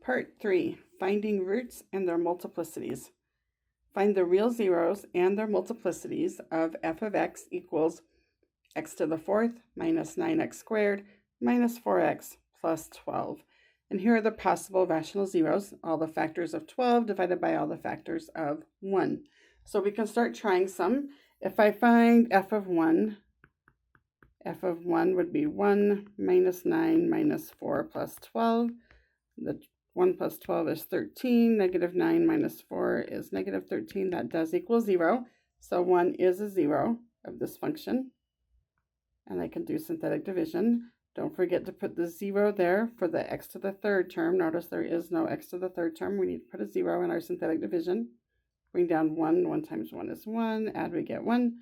Part 3, finding roots and their multiplicities. Find the real zeros and their multiplicities of f of x equals x to the fourth minus 9x squared minus 4x plus 12. And here are the possible rational zeros, all the factors of 12 divided by all the factors of 1. So we can start trying some. If I find f of 1 would be 1 minus 9 minus 4 plus 12. The 1 plus 12 is 13. Negative 9 minus 4 is negative 13. That does equal 0. So 1 is a 0 of this function. And I can do synthetic division. Don't forget to put the 0 there for the x to the third term. Notice there is no x to the third term. We need to put a 0 in our synthetic division. Bring down 1. 1 times 1 is 1. Add, we get 1.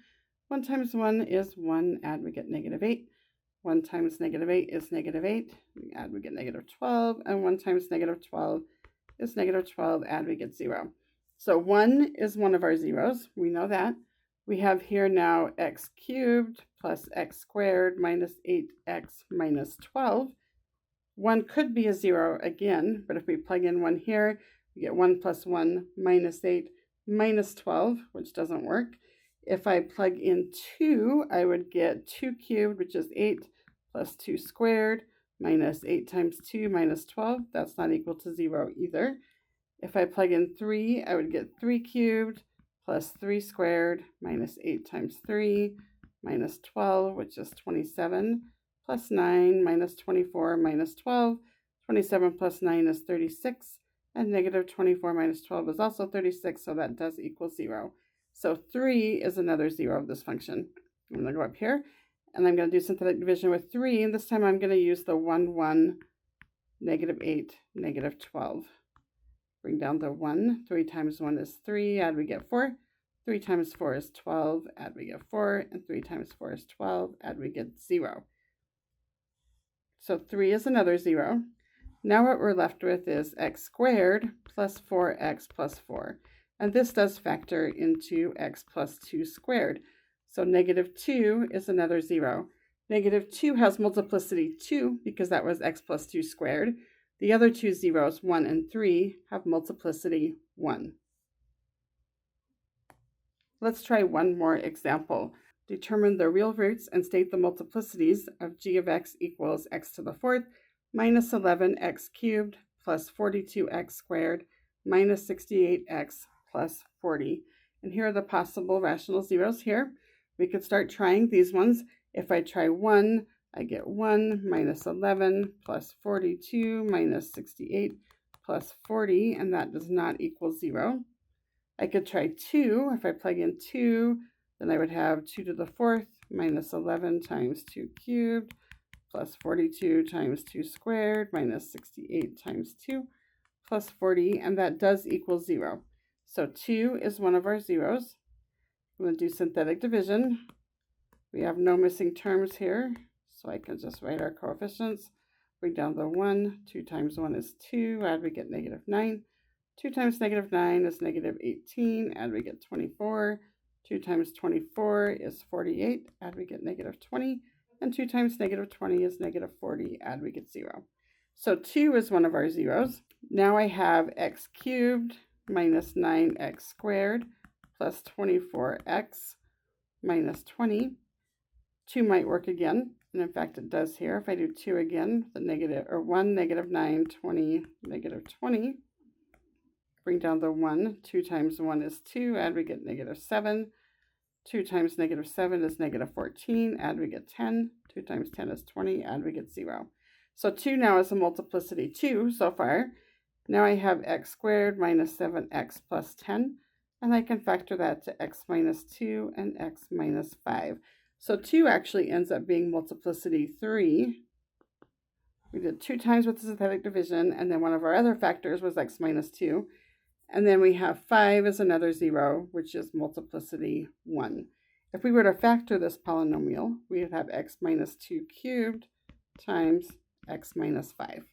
1 times 1 is 1. Add, we get negative 8. 1 times negative 8 is negative 8. We add, we get negative 12. And 1 times negative 12 is negative 12. Add, we get 0. So 1 is one of our zeros. We know that. We have here now x cubed plus x squared minus 8x minus 12. 1 could be a 0 again, but if we plug in 1 here, we get 1 plus 1 minus 8 minus 12, which doesn't work. If I plug in 2, I would get 2 cubed, which is 8, plus 2 squared, minus 8 times 2 minus 12. That's not equal to 0 either. If I plug in 3, I would get 3 cubed, plus 3 squared, minus 8 times 3, minus 12, which is 27, plus 9, minus 24, minus 12. 27 plus 9 is 36, and negative 24 minus 12 is also 36, so that does equal 0. So 3 is another 0 of this function. I'm going to go up here, and I'm going to do synthetic division with 3, and this time I'm going to use the 1, 1, negative 8, negative 12. Bring down the 1. 3 times 1 is 3. Add, we get 4. 3 times 4 is 12. Add, we get 4. And 3 times 4 is 12. Add, we get 0. So 3 is another 0. Now what we're left with is x squared plus 4x plus 4. And this does factor into x plus 2 squared. So negative 2 is another 0. Negative 2 has multiplicity 2 because that was x plus 2 squared. The other two zeros, 1 and 3, have multiplicity 1. Let's try one more example. Determine the real roots and state the multiplicities of g of x equals x to the fourth minus 11x cubed plus 42x squared minus 68x plus 40. And here are the possible rational zeros here. We could start trying these ones. If I try 1, I get 1 minus 11 plus 42 minus 68 plus 40, and that does not equal 0. I could try 2. If I plug in 2, then I would have 2 to the fourth minus 11 times 2 cubed plus 42 times 2 squared minus 68 times 2 plus 40, and that does equal 0. So 2 is one of our zeros. I'm going to do synthetic division. We have no missing terms here, so I can just write our coefficients. Bring down the 1. 2 times 1 is 2. Add, we get negative 9. 2 times negative 9 is negative 18. Add, we get 24. 2 times 24 is 48. Add, we get negative 20. And 2 times negative 20 is negative 40. Add, we get 0. So 2 is one of our zeros. Now I have x cubed minus 9x squared plus 24x minus 20. 2 might work again, and in fact it does here. If I do 2 again, the negative, or 1, negative 9, 20, negative 20. Bring down the 1. 2 times 1 is 2. Add, we get negative 7. 2 times negative 7 is negative 14. Add, we get 10. 2 times 10 is 20. Add, we get 0. So 2 now is a multiplicity 2 so far. Now I have x squared minus 7x plus 10. And I can factor that to x minus 2 and x minus 5. So 2 actually ends up being multiplicity 3. We did 2 times with the synthetic division, and then one of our other factors was x minus 2. And then we have 5 as another 0, which is multiplicity 1. If we were to factor this polynomial, we would have x minus 2 cubed times x minus 5.